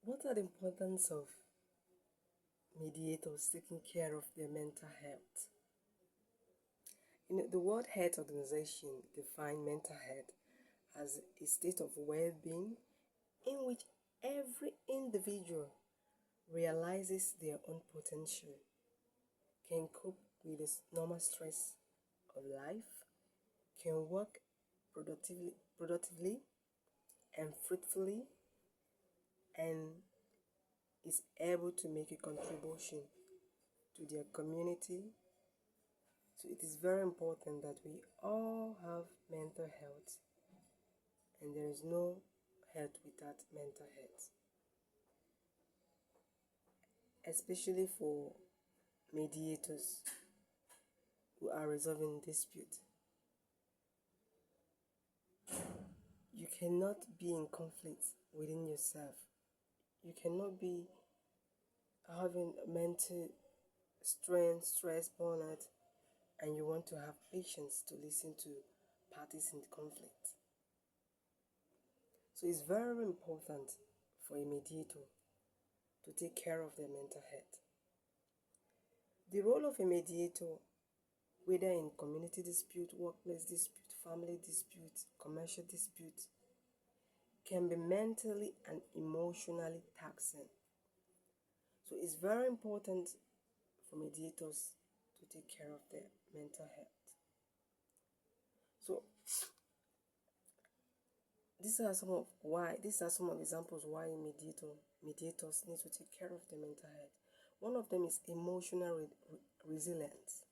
What are the importance of mediators taking care of their mental health? The World Health Organization defines mental health as a state of well-being in which every individual realizes their own potential, can cope with the normal stress of life, can work productively and fruitfully, and is able to make a contribution to their community. So it is very important that we all have mental health, and there is no health without mental health, especially for mediators who are resolving dispute. You cannot be in conflict within yourself. You cannot be having mental stress, burnout, and you want to have patience to listen to parties in conflict. So it's very important for a mediator to take care of their mental health. The role of a mediator, whether in community dispute, workplace dispute, family dispute, commercial dispute, can be mentally and emotionally taxing. So it's very important for mediators to take care of their mental health. So these are some examples why mediators need to take care of their mental health. One of them is emotional resilience.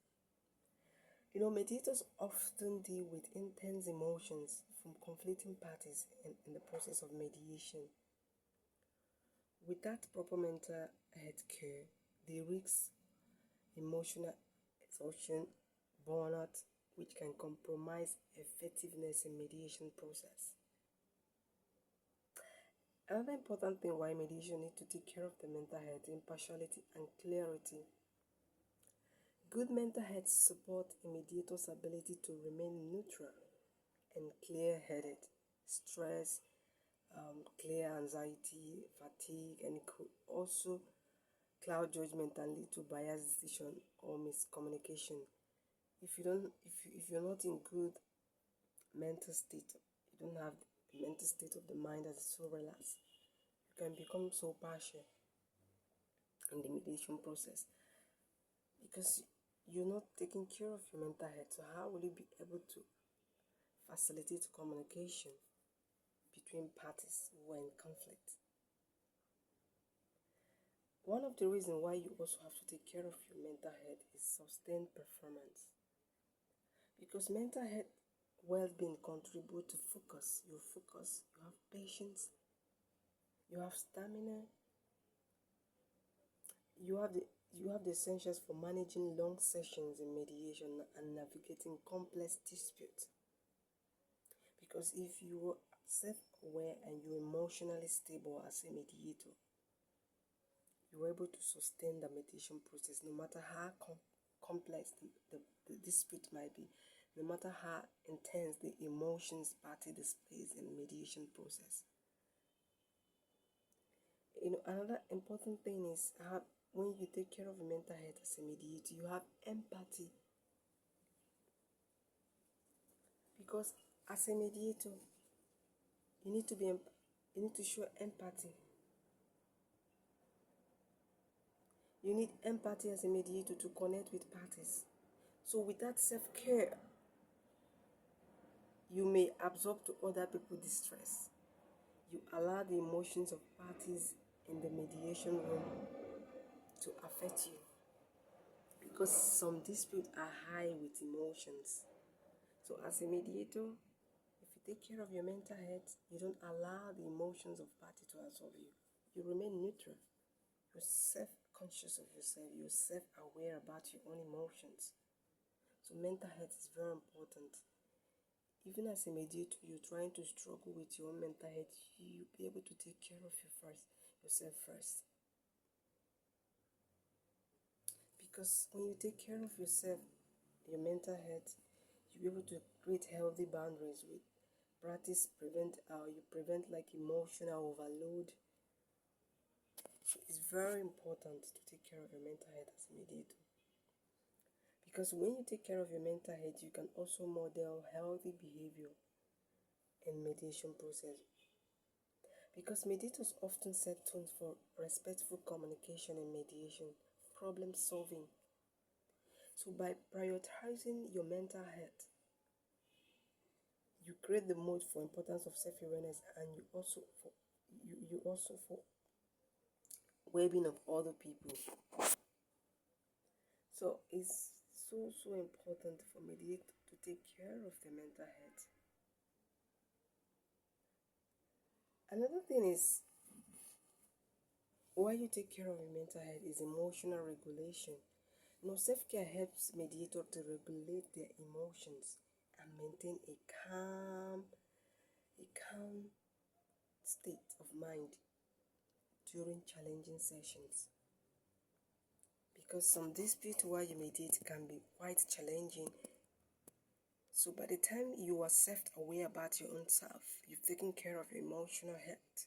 Mediators often deal with intense emotions from conflicting parties in the process of mediation. Without proper mental health care, they risk emotional exhaustion, burnout, which can compromise effectiveness in mediation process. Another important thing why mediation needs to take care of the mental health: impartiality and clarity. Good mental health support a mediator's ability to remain neutral and clear-headed. Stress, clear anxiety, fatigue, and could also cloud judgment and lead to biased decision or miscommunication. If you're not in good mental state, you don't have the mental state of the mind that is so relaxed, you can become so partial in the mediation process because you're not taking care of your mental health. So how will you be able to facilitate communication between parties who are in conflict? One of the reasons why you also have to take care of your mental health is sustained performance. Because mental health well-being contribute to focus. You have patience, you have stamina, you have the essentials for managing long sessions in mediation and navigating complex disputes. Because if you are self-aware and you're emotionally stable as a mediator, you're able to sustain the mediation process no matter how complex the dispute might be, no matter how intense the emotions party displays in mediation process. Another important thing is how when you take care of your mental health as a mediator, you have empathy. Because as a mediator, you need to show empathy. You need empathy as a mediator to connect with parties. So without self-care, you may absorb to other people's distress. You allow the emotions of parties in the mediation room to affect you because some disputes are high with emotions. So as a mediator, if you take care of your mental health, you don't allow the emotions of party to absorb you. You remain neutral. You're self-conscious of yourself. You're self-aware about your own emotions. So mental health is very important. Even as a mediator, you're trying to struggle with your own mental health, you'll be able to take care of yourself first. Because when you take care of yourself, your mental health, you'll be able to create healthy boundaries with practice. You prevent like emotional overload. So it's very important to take care of your mental health as a mediator. Because when you take care of your mental health, you can also model healthy behavior in mediation process. Because mediators often set tones for respectful communication in mediation, problem solving. So by prioritizing your mental health, you create the mode for importance of self-awareness, and you also for well-being of other people. So it's so important for mediators to take care of their mental health. Another thing is, why you take care of your mental health is emotional regulation. Self-care helps mediators to regulate their emotions and maintain a calm state of mind during challenging sessions. Because some disputes while you mediate can be quite challenging. So by the time you are self-aware about your own self, you've taken care of your emotional health,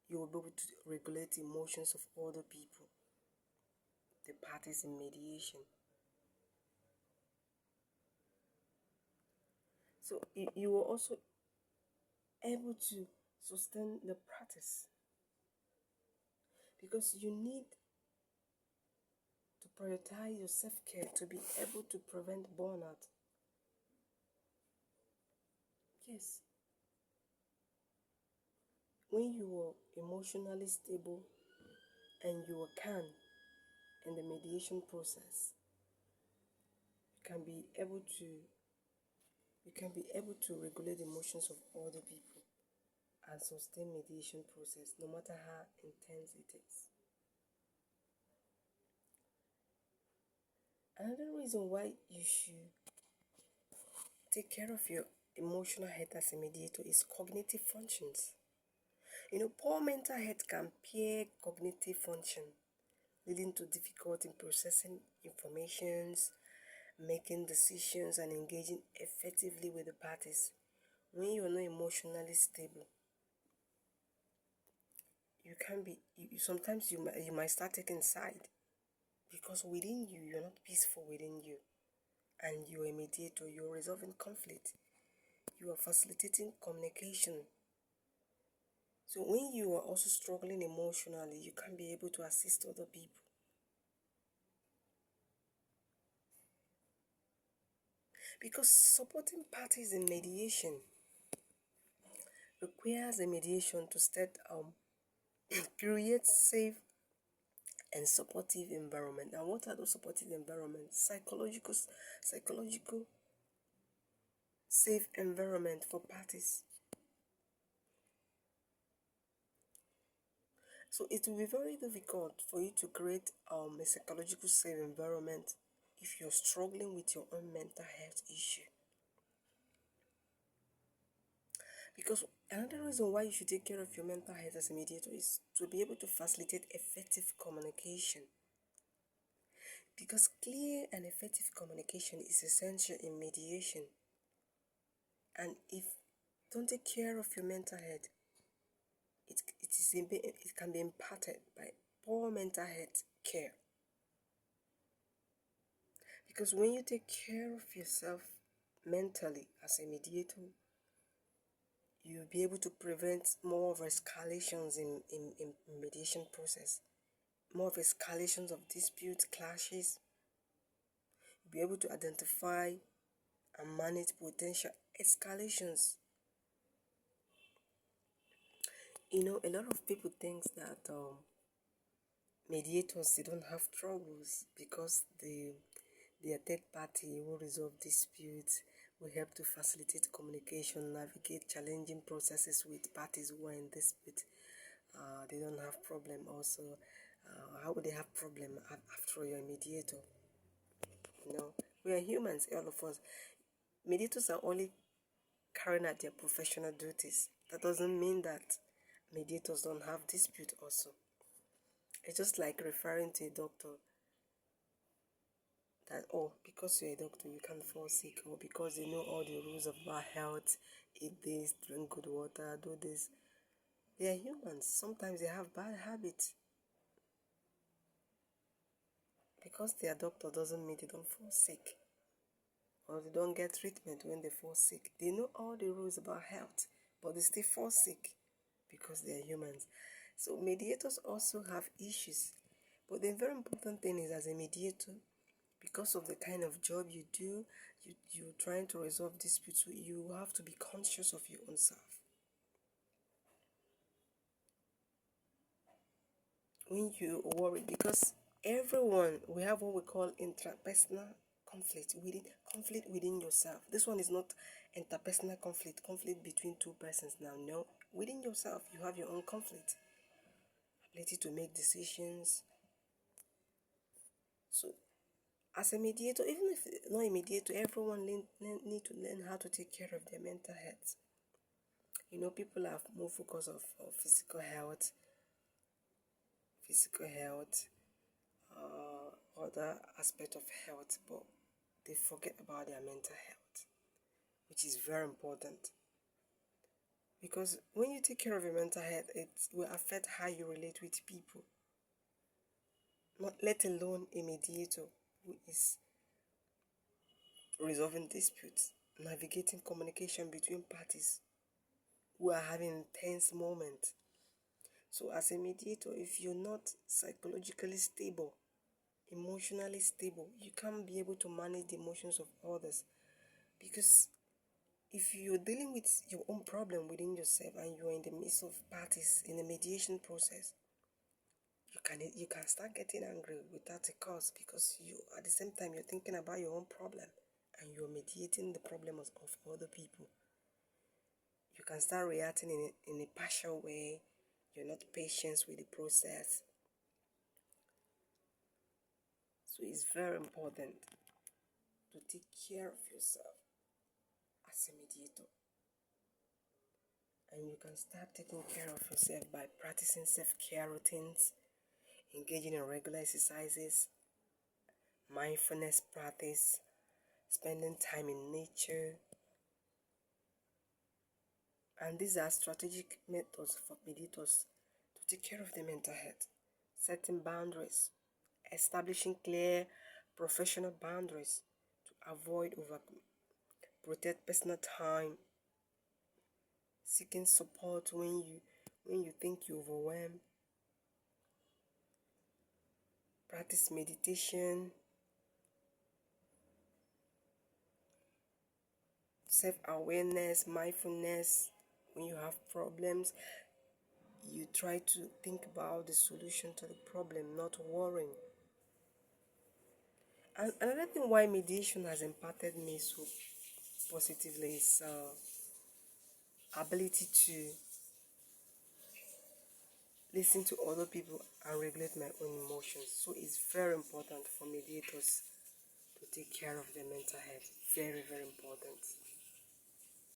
you will be able to regulate the emotions of other people, the parties in mediation. So you are also able to sustain the practice, because you need to prioritize your self-care to be able to prevent burnout. Yes, when you are emotionally stable and you are calm in the mediation process, you can be able to regulate the emotions of other people and sustain mediation process no matter how intense it is. Another reason why you should take care of your emotional health as a mediator is cognitive functions. Poor mental health can impair cognitive function, leading to difficulty in processing informations, making decisions, and engaging effectively with the parties. When you are not emotionally stable, you can be sometimes you might start taking side, because within you, you're not peaceful within you, and you're a mediator. You're resolving conflict, you are facilitating communication. So when you are also struggling emotionally, you can be able to assist other people. Because supporting parties in mediation requires a mediation to create safe and supportive environment. And what are those supportive environments? Psychological safe environment for parties. So it will be very difficult for you to create a psychological safe environment if you're struggling with your own mental health issue. Because another reason why you should take care of your mental health as a mediator is to be able to facilitate effective communication. Because clear and effective communication is essential in mediation. And if you don't take care of your mental health, it can be impacted by poor mental health care. Because when you take care of yourself mentally as a mediator, you'll be able to prevent more of escalations in mediation process, more of escalations of disputes, clashes. You'll be able to identify and manage potential escalations. A lot of people think that mediators, they don't have troubles because they are third party who resolve disputes, will help to facilitate communication, navigate challenging processes with parties who are in dispute. They don't have problem also. How would they have problem after you're a mediator? We are humans, all of us. Mediators are only carrying out their professional duties. That doesn't mean that mediators don't have dispute also. It's just like referring to a doctor that, because you're a doctor, you can't fall sick, or because you know all the rules about health, eat this, drink good water, do this. They are humans. Sometimes they have bad habits. Because they are doctor doesn't mean they don't fall sick. Or they don't get treatment when they fall sick. They know all the rules about health, but they still fall sick because they are humans. So mediators also have issues. But the very important thing is, as a mediator, because of the kind of job you do, you're trying to resolve disputes, you have to be conscious of your own self. When you worry, because everyone, we have what we call interpersonal conflict within yourself. This one is not interpersonal conflict between two persons now. No, within yourself you have your own conflict, ability to make decisions. So as a mediator, even if not a mediator, everyone need to learn how to take care of their mental health. People have more focus of physical health, other aspect of health, but they forget about their mental health, which is very important. Because when you take care of your mental health, it will affect how you relate with people. Not let alone a mediator who is resolving disputes, navigating communication between parties who are having tense moments. So as a mediator, if you're not psychologically stable, emotionally stable, you can't be able to manage the emotions of others. Because if you're dealing with your own problem within yourself and you're in the midst of parties in the mediation process, you can start getting angry without a cause, because you at the same time you're thinking about your own problem and you're mediating the problems of other people. You can start reacting in a partial way. You're not patient with the process. So it's very important to take care of yourself as a mediator. And you can start taking care of yourself by practicing self-care routines, engaging in regular exercises, mindfulness practice, spending time in nature. And these are strategic methods for mediators to take care of their mental health. Setting boundaries, establishing clear professional boundaries to avoid protect personal time, seeking support when you think you're overwhelmed, practice meditation, self-awareness, mindfulness. When you have problems, you try to think about the solution to the problem, not worrying. And another thing why mediation has impacted me so positively is ability to listen to other people and regulate my own emotions. So it's very important for mediators to take care of their mental health. Very, very important.